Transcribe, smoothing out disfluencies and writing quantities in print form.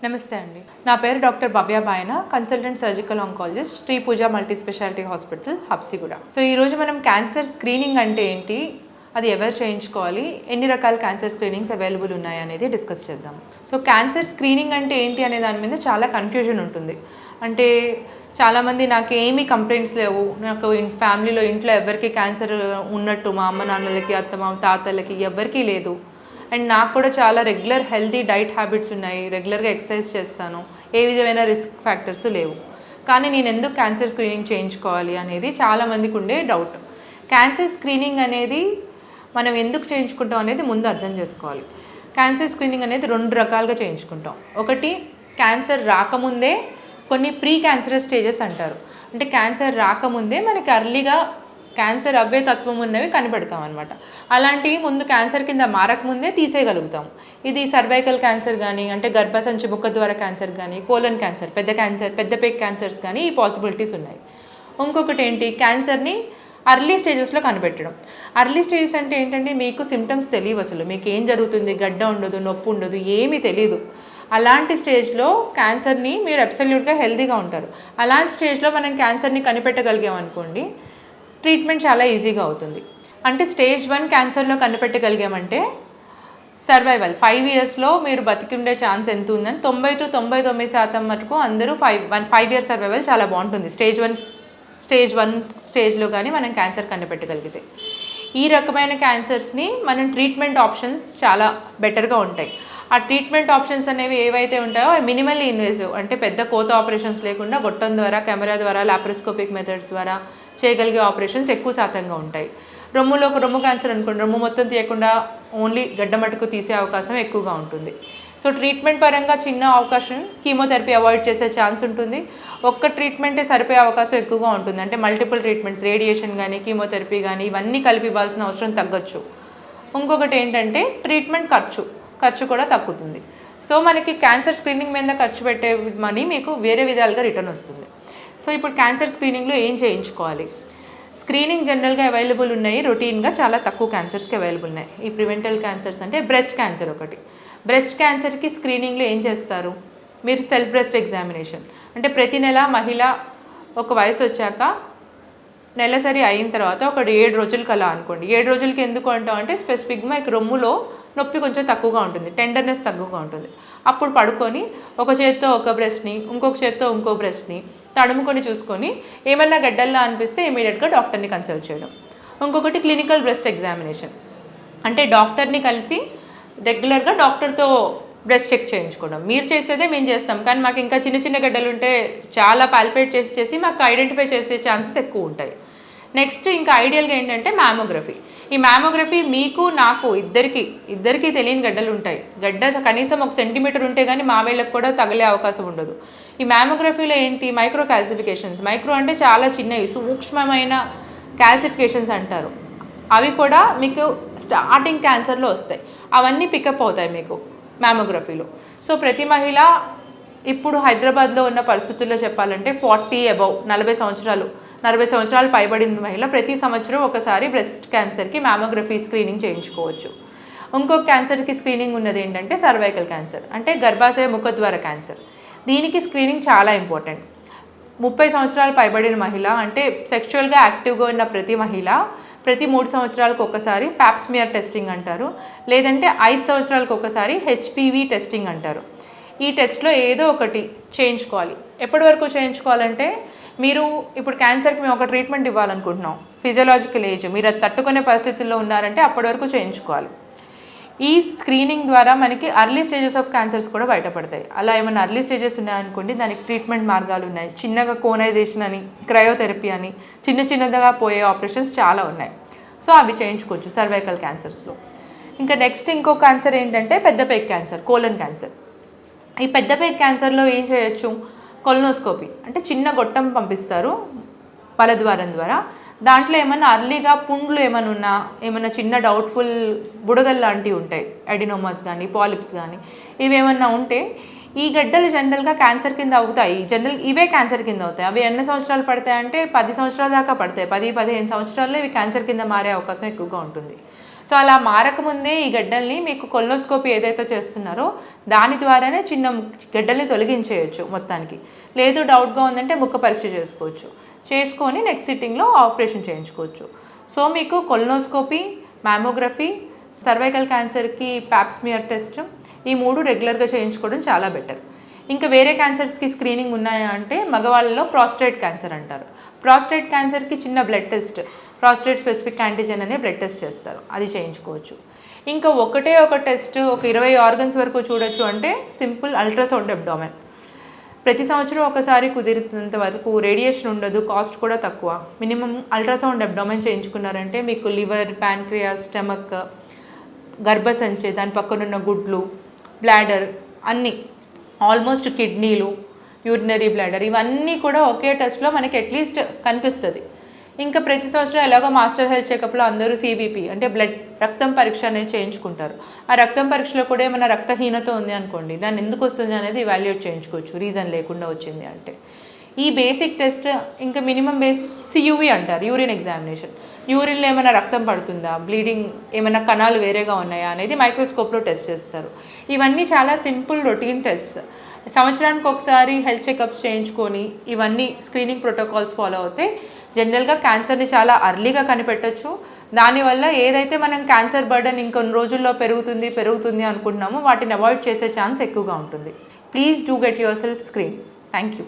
నమస్తే అండి. నా పేరు doctor Bhavya Bayana, consultant surgical oncologist, Sri Pooja multi speciality hospital, Habsiguda. So ఈరోజు మనం క్యాన్సర్ స్క్రీనింగ్ అంటే ఏంటి, అది ఎవరు చేయించుకోవాలి, ఎన్ని రకాల క్యాన్సర్ స్క్రీనింగ్స్ అవైలబుల్ ఉన్నాయి అనేది డిస్కస్ చేద్దాం. సో క్యాన్సర్ స్క్రీనింగ్ అంటే ఏంటి అనే దాని మీద చాలా కన్ఫ్యూజన్ ఉంటుంది. అంటే చాలామంది నాకు ఏమీ కంప్లైంట్స్ లేవు, నాకు ఫ్యామిలీలో ఇంట్లో ఎవరికి క్యాన్సర్ ఉన్నట్టు, మా అమ్మ నాన్నలకి, అత్తమ్మ తాతలకి ఎవరికీ లేదు. అండ్ నాకు కూడా చాలా రెగ్యులర్ హెల్తీ డైట్ హ్యాబిట్స్ ఉన్నాయి, రెగ్యులర్గా ఎక్సర్సైజ్ చేస్తాను, ఏ విధమైన రిస్క్ ఫ్యాక్టర్స్ లేవు. కానీ నేను ఎందుకు క్యాన్సర్ స్క్రీనింగ్ చేయించుకోవాలి అనేది చాలామందికి ఉండే డౌట్. క్యాన్సర్ స్క్రీనింగ్ అనేది మనం ఎందుకు చేయించుకుంటాం అనేది ముందు అర్థం చేసుకోవాలి. క్యాన్సర్ స్క్రీనింగ్ అనేది 2 రకాలుగా చేయించుకుంటాం. ఒకటి, క్యాన్సర్ రాకముందే కొన్ని ప్రీ క్యాన్సరస్ స్టేజెస్ అంటారు. అంటే క్యాన్సర్ రాకముందే మనకి అర్లీగా క్యాన్సర్ అవ్వే తత్వం ఉన్నవి కనిపెడతాం అనమాట. అలాంటివి ముందు క్యాన్సర్ కింద మారకముందే తీసేయగలుగుతాం. ఇది సర్వైకల్ క్యాన్సర్ కానీ, అంటే గర్భసంచి ముఖద్వార క్యాన్సర్ కానీ, కోలన్ క్యాన్సర్, పెద్ద పేక్ క్యాన్సర్స్ కానీ ఈ పాసిబిలిటీస్ ఉన్నాయి. ఇంకొకటి ఏంటి, క్యాన్సర్ని అర్లీ స్టేజెస్లో కనిపెట్టడం. అర్లీ స్టేజెస్ అంటే ఏంటంటే మీకు సిమ్టమ్స్ తెలియవు, అసలు మీకు ఏం జరుగుతుంది, గడ్డ ఉండదు, నొప్పి ఉండదు, ఏమీ తెలియదు. అలాంటి స్టేజ్లో క్యాన్సర్ని మీరు అబ్సల్యూట్గా హెల్తీగా ఉంటారు. అలాంటి స్టేజ్లో మనం క్యాన్సర్ని కనిపెట్టగలిగామనుకోండి, ట్రీట్మెంట్ చాలా ఈజీగా అవుతుంది. అంటే స్టేజ్ 1 క్యాన్సర్లో కనిపెట్టగలిగామంటే సర్వైవల్ 5 ఇయర్స్లో మీరు బతికుండే ఛాన్స్ ఎంత ఉందని 90-99% మటుకు అందరూ 5 ఇయర్స్ సర్వైవల్ చాలా బాగుంటుంది స్టేజ్ 1 స్టేజ్లో కానీ మనం క్యాన్సర్ కనిపెట్టగలిగితే. ఈ రకమైన క్యాన్సర్స్ని మనం ట్రీట్మెంట్ ఆప్షన్స్ చాలా బెటర్గా ఉంటాయి. ఆ ట్రీట్మెంట్ ఆప్షన్స్ అనేవి ఏవైతే ఉంటాయో మినిమల్లీ ఇన్వేసివ్, అంటే పెద్ద కోత ఆపరేషన్స్ లేకుండా గొట్టం ద్వారా, కెమెరా ద్వారా, లాప్రోస్కోపిక్ మెథడ్స్ ద్వారా చేయగలిగే ఆపరేషన్స్ ఎక్కువ శాతంగా ఉంటాయి. రొమ్ము క్యాన్సర్ అనుకోండి, రొమ్ము మొత్తం తీయకుండా ఓన్లీ గడ్డ మటుకు తీసే అవకాశం ఎక్కువగా ఉంటుంది. సో ట్రీట్మెంట్ పరంగా చిన్న అవకాశం, కీమోథెరపీ అవాయిడ్ చేసే ఛాన్స్ ఉంటుంది. ఒక్క ట్రీట్మెంటే సరిపోయే అవకాశం ఎక్కువగా ఉంటుంది. అంటే మల్టిపుల్ ట్రీట్మెంట్స్, రేడియేషన్ కానీ, కీమోథెరపీ కానీ ఇవన్నీ కలిపి ఇవ్వాల్సిన అవసరం తగ్గొచ్చు. ఇంకొకటి ఏంటంటే ట్రీట్మెంట్ ఖర్చు కూడా తగ్గుతుంది. సో మనకి క్యాన్సర్ స్క్రీనింగ్ మీద ఖర్చు పెట్టే మనీ మీకు వేరే విధాలుగా రిటర్న్ వస్తుంది. సో ఇప్పుడు క్యాన్సర్ స్క్రీనింగ్లో ఏం చేయించుకోవాలి? స్క్రీనింగ్ జనరల్గా అవైలబుల్ ఉన్నాయి, రొటీన్గా చాలా తక్కువ క్యాన్సర్స్కి అవైలబుల్ ఉన్నాయి. ఈ ప్రివెంటల్ క్యాన్సర్స్ అంటే బ్రెస్ట్ క్యాన్సర్ ఒకటి. బ్రెస్ట్ క్యాన్సర్కి స్క్రీనింగ్లో ఏం చేస్తారు, మీరు సెల్ఫ్ బ్రెస్ట్ ఎగ్జామినేషన్, అంటే ప్రతి నెల మహిళ ఒక వయసు వచ్చాక నెలసరి అయిన తర్వాత ఒక 7 రోజులకి అలా అనుకోండి. 7 రోజులకి ఎందుకు అంటాం అంటే స్పెసిఫిక్గా మీకు రొమ్ములో నొప్పి కొంచెం తక్కువగా ఉంటుంది, టెండర్నెస్ తక్కువగా ఉంటుంది. అప్పుడు పడుకొని ఒక చేత్తో ఒక బ్రెస్ట్ని, ఇంకొక చేత్తో ఇంకో బ్రెస్ట్ని తడుముకొని చూసుకొని ఏమన్నా గడ్డల్లా అనిపిస్తే ఇమీడియట్గా డాక్టర్ని కన్సల్ట్ చేయడం. ఇంకొకటి క్లినికల్ బ్రెస్ట్ ఎగ్జామినేషన్, అంటే డాక్టర్ని కలిసి రెగ్యులర్గా డాక్టర్తో బ్రెస్ట్ చెక్ చేయించుకోవడం. మీరు చేసేదే మేము చేస్తాం, కానీ మాకు ఇంకా చిన్న గడ్డలు ఉంటే చాలా పాల్పేట్ చేసి మాకు ఐడెంటిఫై చేసే ఛాన్సెస్ ఎక్కువ ఉంటాయి. నెక్స్ట్ ఇంకా ఐడియల్గా ఏంటంటే మ్యామోగ్రఫీ. ఈ మ్యామోగ్రఫీ మీకు నాకు ఇద్దరికి తెలియని గడ్డలు ఉంటాయి. గడ్డ కనీసం 1 సెంటీమీటర్ ఉంటే కానీ మా వేళ్ళకు కూడా తగిలే అవకాశం ఉండదు. ఈ మ్యామోగ్రఫీలో ఏంటి, మైక్రో క్యాల్సిఫికేషన్స్, మైక్రో అంటే చాలా చిన్నవి, సూక్ష్మమైన క్యాల్సిఫికేషన్స్ అంటారు. అవి కూడా మీకు స్టార్టింగ్ క్యాన్సర్లో వస్తాయి. అవన్నీ పికప్ అవుతాయి మీకు మ్యామోగ్రఫీలో. సో ప్రతి మహిళ ఇప్పుడు హైదరాబాద్లో ఉన్న పరిస్థితుల్లో చెప్పాలంటే 40 అబౌవ్ 40 సంవత్సరాలు పైబడిన మహిళ ప్రతి సంవత్సరం ఒకసారి బ్రెస్ట్ క్యాన్సర్కి మ్యామోగ్రఫీ స్క్రీనింగ్ చేయించుకోవచ్చు. ఇంకొక క్యాన్సర్కి స్క్రీనింగ్ ఉన్నది ఏంటంటే సర్వైకల్ క్యాన్సర్, అంటే గర్భాశయ ముఖద్వార క్యాన్సర్. దీనికి స్క్రీనింగ్ చాలా ఇంపార్టెంట్. 30 సంవత్సరాలు పైబడిన మహిళ, అంటే సెక్షువల్గా యాక్టివ్గా ఉన్న ప్రతి మహిళ ప్రతి 3 సంవత్సరాలకు ఒకసారి ప్యాప్స్మియర్ టెస్టింగ్ అంటారు, లేదంటే 5 సంవత్సరాలకు ఒకసారి హెచ్పివి టెస్టింగ్ అంటారు. ఈ టెస్ట్లో ఏదో ఒకటి చేయించుకోవాలి. ఎప్పటి వరకు చేయించుకోవాలంటే, మీరు ఇప్పుడు క్యాన్సర్కి మేము ఒక ట్రీట్మెంట్ ఇవ్వాలనుకుంటున్నాం, ఫిజియోలాజికల్ ఏజ్ మీరు అది తట్టుకునే పరిస్థితుల్లో ఉన్నారంటే అప్పటి వరకు చేయించుకోవాలి. ఈ స్క్రీనింగ్ ద్వారా మనకి అర్లీ స్టేజెస్ ఆఫ్ క్యాన్సర్స్ కూడా బయటపడతాయి. అలా ఏమైనా అర్లీ స్టేజెస్ ఉన్నాయనుకోండి, దానికి ట్రీట్మెంట్ మార్గాలు ఉన్నాయి. చిన్నగా కోనైజేషన్ అని, క్రయోథెరపీ అని, చిన్నగా పోయే ఆపరేషన్స్ చాలా ఉన్నాయి. సో అవి చేయించుకోవచ్చు సర్వైకల్ క్యాన్సర్స్లో. ఇంకా నెక్స్ట్ ఇంకో క్యాన్సర్ ఏంటంటే పెద్ద పేక్ క్యాన్సర్, కోలన్ క్యాన్సర్. ఈ పెద్ద పేక్ క్యాన్సర్లో ఏం చేయొచ్చు, కొలనోస్కోపీ, అంటే చిన్న గొట్టం పంపిస్తారు మలద్వారం ద్వారా. దాంట్లో ఏమన్నా అర్లీగా పుండ్లు ఏమైనా ఉన్నా, ఏమైనా చిన్న డౌట్ఫుల్ బుడగలు లాంటివి ఉంటాయి, అడినోమాస్ కానీ పాలిప్స్ కానీ, ఇవేమన్నా ఉంటే ఈ గడ్డలు జనరల్గా క్యాన్సర్ కింద అవుతాయి. ఇవే క్యాన్సర్ కింద అవుతాయి. అవి ఎన్ని సంవత్సరాలు పడతాయంటే 10 సంవత్సరాల దాకా పడతాయి. 10-15 సంవత్సరాల్లో ఇవి క్యాన్సర్ కింద మారే అవకాశం ఎక్కువగా ఉంటుంది. సో అలా మారకముందే ఈ గడ్డల్ని మీకు కొల్నోస్కోపీ ఏదైతే చేస్తున్నారో దాని ద్వారానే చిన్న గడ్డల్ని తొలగించేయచ్చు మొత్తానికి. లేదు డౌట్గా ఉందంటే ముక్క పరీక్ష చేసుకొని నెక్స్ట్ సిట్టింగ్లో ఆపరేషన్ చేయించుకోవచ్చు. సో మీకు కొల్నోస్కోపీ, మ్యామోగ్రఫీ, సర్వైకల్ క్యాన్సర్కి ప్యాప్స్మియర్ టెస్ట్ ఈ 3 రెగ్యులర్గా చేయించుకోవడం చాలా బెటర్. ఇంకా వేరే క్యాన్సర్స్కి స్క్రీనింగ్ ఉన్నాయా అంటే మగవాళ్ళలో ప్రాస్టేట్ క్యాన్సర్ అంటారు. ప్రాస్టేట్ క్యాన్సర్కి చిన్న blood test, prostate specific antigen అనే బ్లడ్ టెస్ట్ చేస్తారు, అది చేయించుకోవచ్చు. ఇంకా ఒక టెస్ట్ ఒక 20 ఆర్గన్స్ వరకు చూడొచ్చు అంటే సింపుల్ అల్ట్రాసౌండ్ అబ్డామెన్. ప్రతి సంవత్సరం ఒకసారి కుదిరినంత వరకు, రేడియేషన్ ఉండదు, కాస్ట్ కూడా తక్కువ. మినిమం అల్ట్రాసౌండ్ అబ్డామెన్ చేయించుకున్నారంటే మీకు లివర్, ప్యాంక్రియాస్, స్టమక్, గర్భసంచి, దాని పక్కనున్న గుడ్లు, బ్లాడర్ అన్నీ, ఆల్మోస్ట్ కిడ్నీలు, యూరినరీ బ్లాడర్ ఇవన్నీ కూడా ఒకే టెస్ట్లో మనకి అట్లీస్ట్ కనిపిస్తుంది. ఇంకా ప్రతి సంవత్సరం ఎలాగో మాస్టర్ హెల్త్ చెకప్లో అందరూ సిబిపి అంటే రక్తం పరీక్ష అనేది చేయించుకుంటారు. ఆ రక్తం పరీక్షలో కూడా ఏమైనా రక్తహీనత ఉంది అనుకోండి, దాన్ని ఎందుకు వస్తుంది అనేది ఇవాల్యుయేట్ చేయించుకోవచ్చు, రీజన్ లేకుండా వచ్చింది అంటే. ఈ బేసిక్ టెస్ట్ ఇంకా మినిమం సియువి అంటారు, యూరిన్ ఎగ్జామినేషన్. యూరిన్లో ఏమైనా రక్తం పడుతుందా, బ్లీడింగ్ ఏమైనా కణాలు వేరేగా ఉన్నాయా అనేది మైక్రోస్కోప్లో టెస్ట్ చేస్తారు. ఇవన్నీ చాలా సింపుల్ రొటీన్ టెస్ట్. సంవత్సరానికి ఒకసారి హెల్త్ చెకప్స్ చేయించుకొని ఇవన్నీ స్క్రీనింగ్ ప్రోటోకాల్స్ ఫాలో అవుతే జనరల్గా క్యాన్సర్ని చాలా అర్లీగా కనిపెట్టచ్చు. దానివల్ల ఏదైతే మనం క్యాన్సర్ బర్డన్ ఇంకొన్ని రోజుల్లో పెరుగుతుంది అనుకుంటున్నామో వాటిని అవాయిడ్ చేసే ఛాన్స్ ఎక్కువగా ఉంటుంది. Please do get your self screen. Thank you.